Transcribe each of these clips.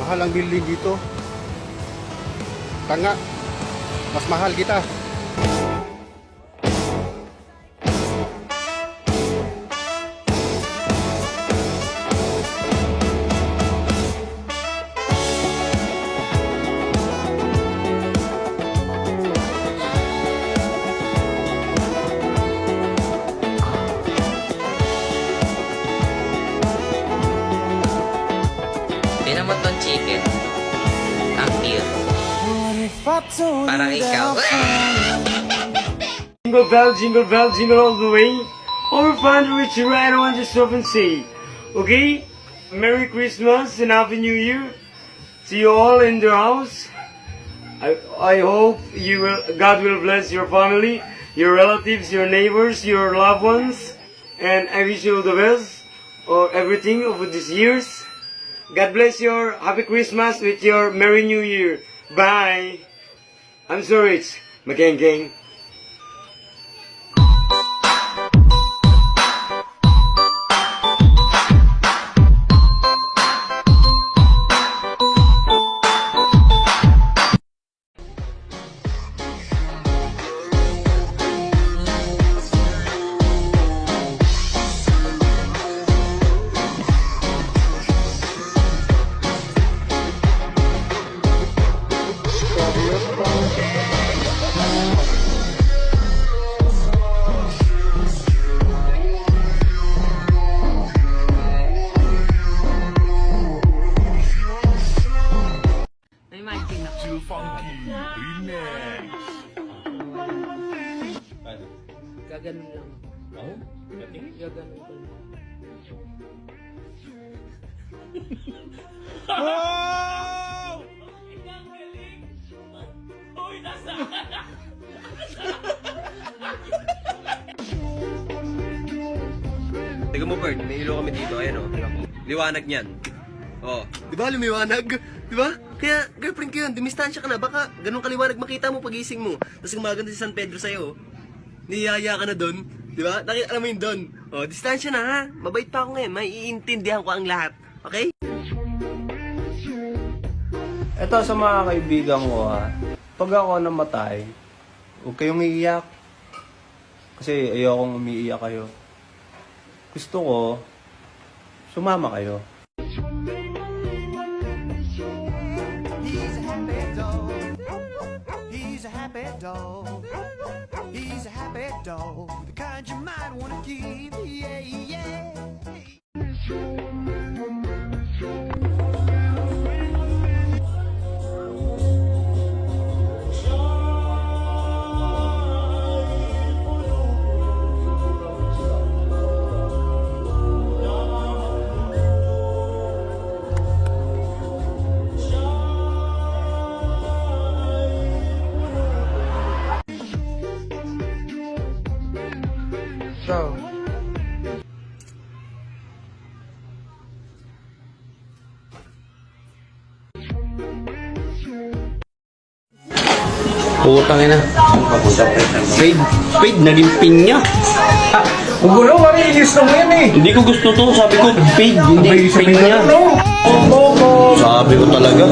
Mahal ang building dito. Tanga. Mas mahal kita. Tingnan mo tong chicken. Ang cute. Parang ikaw. Jingle bell, jingle all the way. Over fun to reach you right on just stop and say, okay? Merry Christmas and Happy New Year to you all in the house. I hope God will bless your family, your relatives, your neighbors, your loved ones, and I wish you all the best or everything over these years. God bless your Happy Christmas with your Merry New Year. Bye. I'm so rich. Mageng gang. Gaganon lang. Oo? Gating? Gaganon ko lang. Oh! Tiga mo, Bert, may ilaw kami dito. Ayan, o. Liwanag niyan. Oh, di ba lumiwanag? Di ba? Kaya, girlfriend ko yun, dumistansya ka na. Baka ganun kaliwanag makita mo pagising mo. Tapos gumaganda si San Pedro sa'yo. Niyaya ka na doon. Di ba? Alam mo yun doon. Oh, distansya na ha. Mabait pa ako ngayon. Maiintindihan ko ang lahat. Okay? Ito sa mga kaibigan ko ha, pag ako namatay, huwag kayong iiyak. Kasi ayokong umiiyak kayo. Gusto ko, sumama kayo. He's a happy dog. He's a happy dog. He's a happy dog. The kind you might want to keep. Yeah, yeah. So, Putang ina. Paid, naging pinya. Gulo, wari, ilis na mo yan eh. Hindi ko gusto to. Sabi ko, paid, hindi pinya. Sabi ko talaga.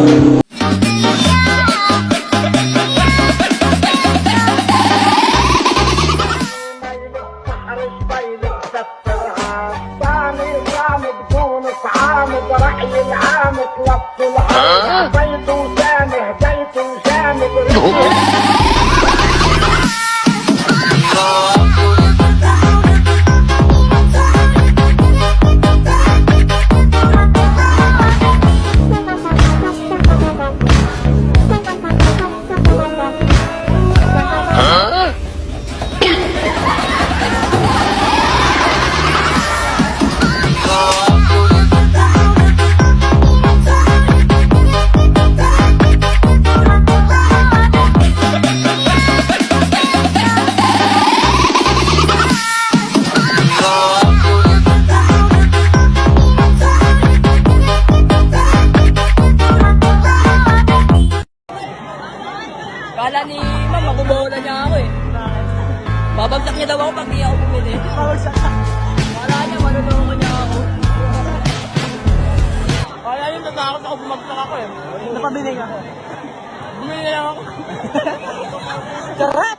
kala ni Ma'am, mabubola niya ako eh. Babagsak niya daw ako pag di ako bumili. Kala niya, manunoko niya ako. Kaya yung totoo. natatakot ako, bumagsak ako eh. Napabiling ako. Bumili na lang ako. Charot!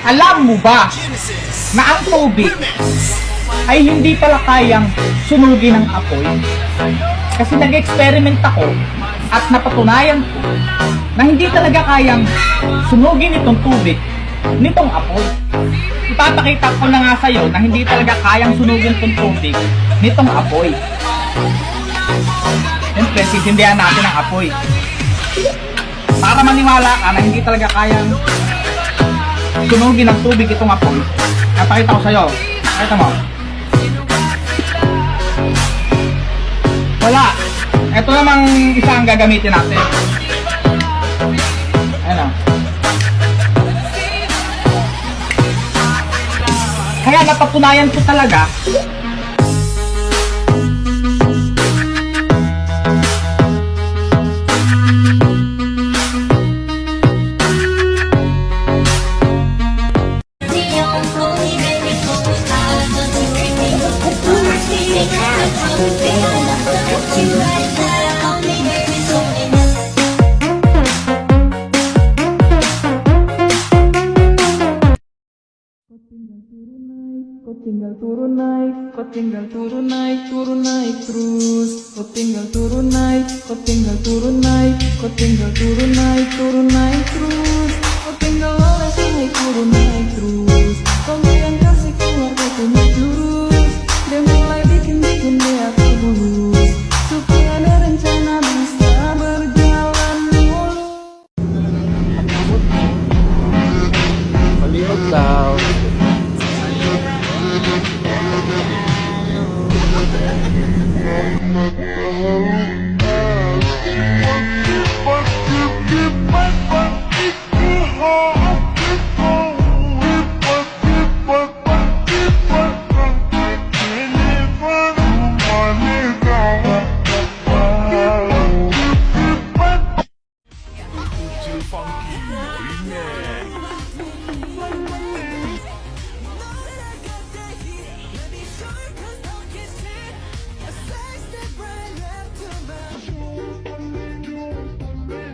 Alam mo ba na ang tubig ay hindi pala kayang sunugin ng apoy? Kasi nag-experiment ako at napatunayan ko na hindi talaga kayang sunugin itong tubig nitong apoy. Ipapakita ko na nga sa'yo na hindi talaga kayang sunugin itong tubig nitong apoy. Siyempre, sisindihan natin ang apoy. Para maniwala ka na hindi talaga kayang sunugin ng tubig itong apoy. Napakita ko sa'yo. Pakita mo. Wala. Ito namang isa ang gagamitin natin. Ayan o. Kaya napatunayan ko talaga Kau tinggal turun naik terus. Kau tinggal turun naik terus. Kau tinggal oles naik turun naik terus. Kau bilang kasih keluar kau tunjuk lurus. Dia mulai bikin dia terulus. Supaya ada rencana bisa berjalan mulus. Palihog daw.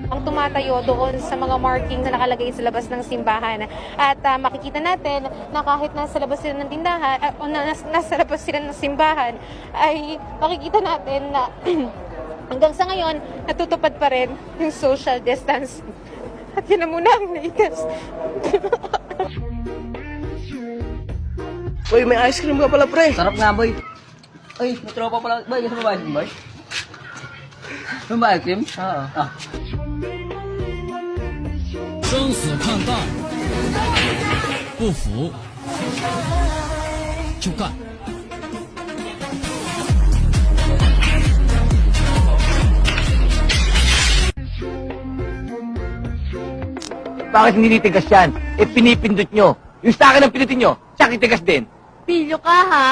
ang tumatayo doon sa mga marking na nakalagay sa labas ng simbahan. At makikita natin na kahit nasa labas sila ng tindahan, nasa labas sila ng simbahan, ay makikita natin na hanggang sa ngayon, natutupad pa rin yung social distance. At yun na muna ang latest. Uy, may ice cream ka pala, pre. Sarap nga, boy. Uy, may tropa pala. Boy, gusto mo ba ice cream, boy? Gusto mo ba ice cream? Oo. Ah. 生死看淡，不服就干。 Bakit hindi titigas yan? Eh, pinipindot nyo. Yung sa akin ang pinutin nyo, siya titigas din. Pilyo ka, ha?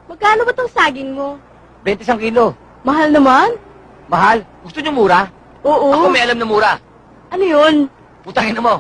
Magkano ba tong saging mo? 20 kilo. Mahal naman? Mahal? Gusto nyo mura? Oo. Ako may alam na mura. Ano yun? Putangin na mo.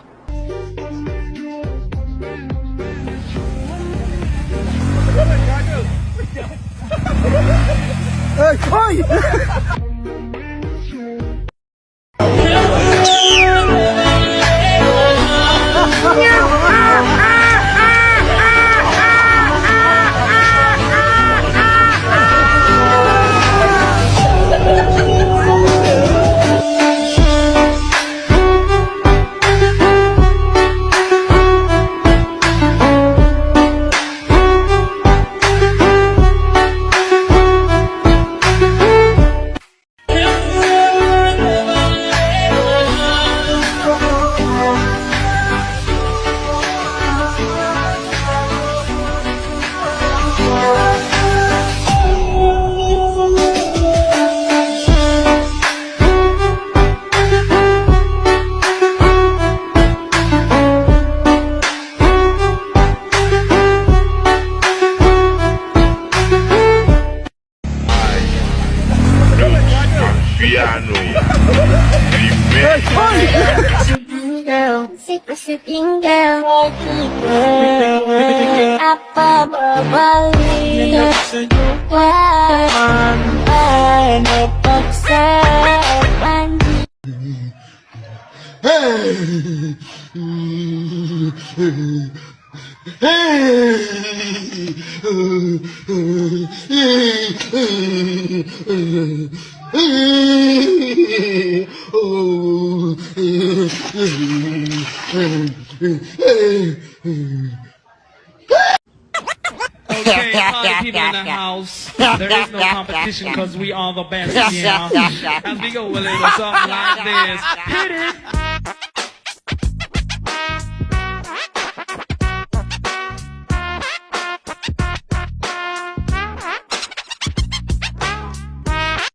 ditinggal apa berbalik Tuhan ada paksaan Okay, party people in the house. There is no competition because we are the best, yeah. As we go a little something like this. Hit it!